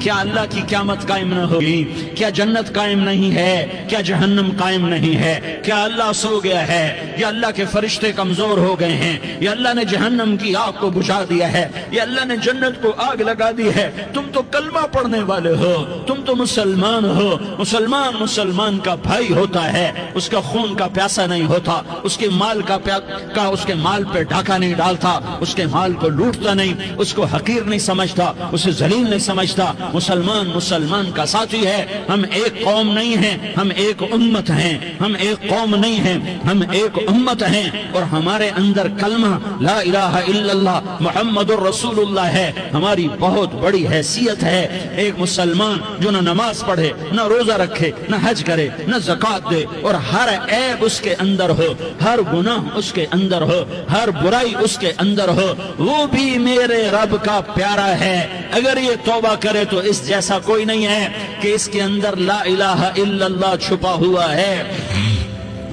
کیا اللہ کی قیامت قائم نہ ہوگی؟ کیا جنت قائم نہیں ہے؟ کیا جہنم قائم نہیں ہے؟ کیا اللہ سو گیا ہے؟ یا اللہ کے فرشتے کمزور ہو گئے ہیں؟ یا اللہ نے جہنم کی آگ کو بجھا دیا ہے؟ یا اللہ نے جنت کو آگ لگا دی ہے؟ تم تو کلمہ پڑھنے والے ہو، تم تو مسلمان ہو۔ مسلمان کا بھائی ہوتا ہے، اس کا خون کا پیاسا نہیں ہوتا، اس کے مال اس کے مال پہ ڈاکہ نہیں ڈالتا، اس کے مال کو لوٹتا نہیں، اس کو حقیر نہیں سمجھتا، اسے ذلیل نہیں سمجھتا۔ مسلمان کا ساتھی ہے۔ ہم ایک قوم نہیں ہیں، ہم ایک امت ہیں۔ ہم ایک قوم نہیں ہیں، ہم ایک امت ہیں، اور ہمارے اندر کلمہ لا الہ الا اللہ محمد الرسول اللہ ہے۔ ہماری بہت بڑی حیثیت ہے۔ ایک مسلمان جو نہ نماز پڑھے، نہ روزہ رکھے، نہ حج کرے، نہ زکوٰۃ دے، اور ہر عیب اس کے اندر ہو، ہر گناہ اس کے اندر ہو، ہر برائی اس کے اندر ہو، وہ بھی میرے رب کا پیارا ہے۔ اگر یہ توبہ کرے تو اس جیسا کوئی نہیں ہے کہ اس کے اندر لا الہ الا اللہ چھپا ہوا ہے۔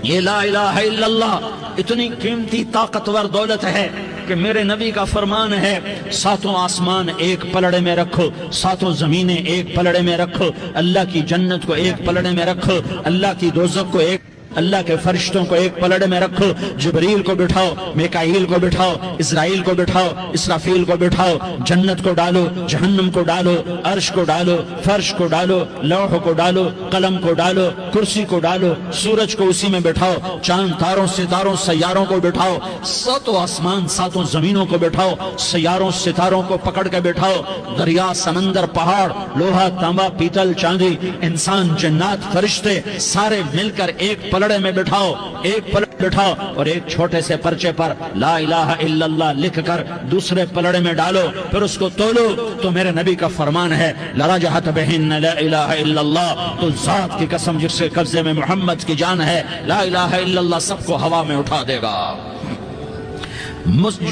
یہ لا الہ الا اللہ اتنی قیمتی طاقتور دولت ہے کہ میرے نبی کا فرمان ہے، ساتوں آسمان ایک پلڑے میں رکھو، ساتوں زمینیں ایک پلڑے میں رکھو، اللہ کی جنت کو ایک پلڑے میں رکھو، اللہ کی دوزخ کو ایک، اللہ کے فرشتوں کو ایک پلڑے میں رکھو، جبریل کو بٹھاؤ، میکائیل کو بٹھاؤ، اسرائیل کو بٹھاؤ، اسرافیل کو بٹھاؤ، جنت کو ڈالو، جہنم کو ڈالو، عرش کو ڈالو، فرش کو ڈالو، لوح کو ڈالو، قلم کو ڈالو، کرسی کو ڈالو، سورج کو اسی میں بٹھاؤ، چاند تاروں ستاروں سیاروں کو بٹھاؤ، ساتوں آسمان ساتوں زمینوں کو بٹھاؤ، سیاروں ستاروں کو پکڑ کے بٹھاؤ، دریا سمندر پہاڑ لوہا تانبا پیتل چاندی انسان جنات فرشتے سارے مل کر ایک پلڑے میں بٹھاؤ، ایک پلڑے بٹھاؤ، اور ایک چھوٹے سے پرچے پر لا الہ الا اللہ لکھ کر دوسرے پلڑے میں ڈالو، پھر اس کو تولو تو میرے نبی کا فرمان ہے لرجحت بہن لا الہ الا اللہ، تو ذات کی قسم جس کے قبضے میں محمد کی جان ہے، لا الہ الا اللہ سب کو ہوا میں اٹھا دے گا۔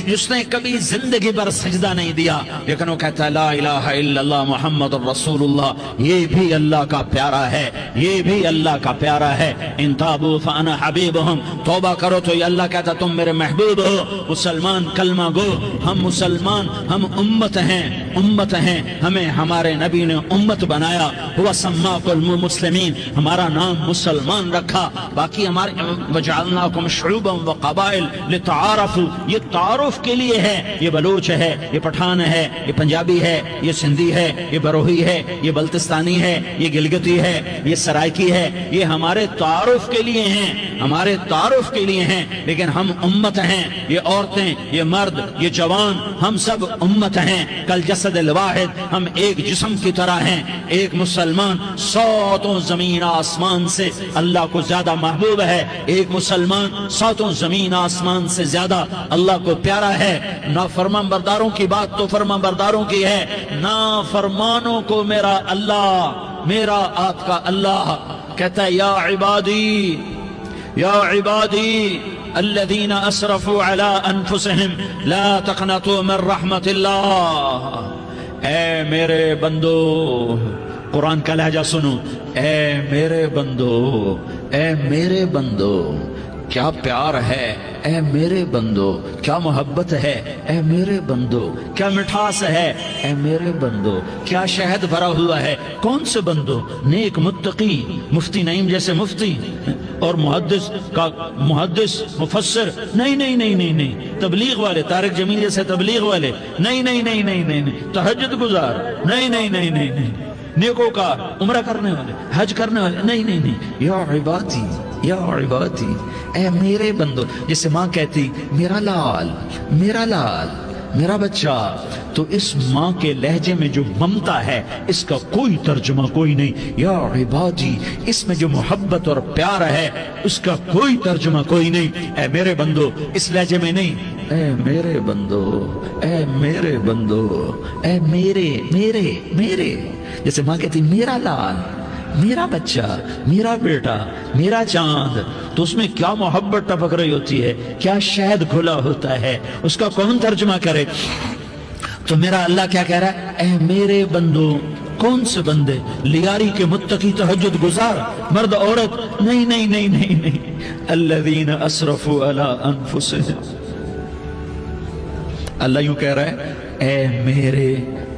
جس نے کبھی زندگی پر سجدہ نہیں دیا لیکن وہ کہتا ہے لا الہ الا اللہ محمد الرسول اللہ، یہ بھی اللہ کا پیارا ہے، یہ بھی اللہ کا پیارا ہے۔ ان تابوا فانا حبیبہم، توبہ کرو تو یہ اللہ کہتا تم میرے محبوب ہو۔ مسلمان کلمہ گو، ہم مسلمان، ہم امت ہیں، ہمیں ہمارے نبی نے امت بنایا، ہوا سماکم المسلمین، ہمارا نام مسلمان رکھا، باقی ہمارے وجعلناکم شعوبا وقبائل لتعارفوا، یہ تعارف کے لیے ہے، یہ بلوچ ہے، یہ پٹھان ہے، یہ پنجابی ہے، یہ سندھی ہے، یہ بروہی ہے، یہ بلتستانی ہے، یہ گلگتی ہے، یہ سرائکی ہے، یہ ہمارے تعارف کے لیے ہیں، ہمارے تعارف کے لیے ہیں، لیکن ہم امت ہیں، یہ عورتیں، یہ مرد، یہ جوان، ہم سب امت ہیں، کل جسد الواحد، ہم ایک جسم کی طرح ہیں۔ ایک مسلمان ساتوں زمین آسمان سے اللہ کو زیادہ محبوب ہے، ایک مسلمان ساتوں زمین آسمان سے زیادہ اللہ کو پیارا ہے۔ نافرمان برداروں کی بات تو فرمان برداروں کی ہے، نافرمانوں کو میرا اللہ، میرا آپ کا اللہ کہتا ہے یا عبادی، یا عبادی الذین اسرفوا علی انفسہم لا تقنطوا من رحمت اللہ، اے میرے بندو، قرآن کا لہجہ سنو، اے میرے بندو، اے میرے بندو، کیا پیار ہے، اے میرے بندو، کیا محبت ہے، اے میرے بندو، کیا مٹھاس ہے، اے میرے بندو، کیا شہد بھرا ہوا ہے۔ کون سے بندو؟ نیک متقی، مفتی نعیم جیسے مفتی اور محدث مفسر، نہیں، تبلیغ والے، طارق جمیل جیسے تبلیغ والے، نہیں، تہجد گزار، نہیں، نیکوکار، عمرہ کرنے والے، حج کرنے والے، نہیں، یا عبادی، یا عبادی، اے میرے بندو، جسے ماں کہتی میرا لال، میرا بچہ، تو اس ماں کے لہجے میں جو ممتا ہے اس کا کوئی ترجمہ کوئی نہیں۔ یا عبادی، اس میں جو محبت اور پیار ہے اس کا کوئی ترجمہ کوئی نہیں۔ اے میرے بندو اس لہجے میں نہیں، اے میرے بندو، اے میرے بندو، اے میرے، جیسے ماں کہتی میرا لال، میرا بچہ، میرا بیٹا، میرا چاند، تو اس میں کیا محبت ٹپک رہی ہوتی ہے، کیا شہد کھلا ہوتا ہے، اس کا کون ترجمہ کرے؟ تو میرا اللہ کیا کہہ رہا ہے؟ اے میرے بندو، کون سے بندے؟ لیاری کے متقی، تہجد گزار، مرد عورت، نہیں، الذین اسرفوا علی انفسہم، اللہ یوں کہہ رہا ہے اے میرے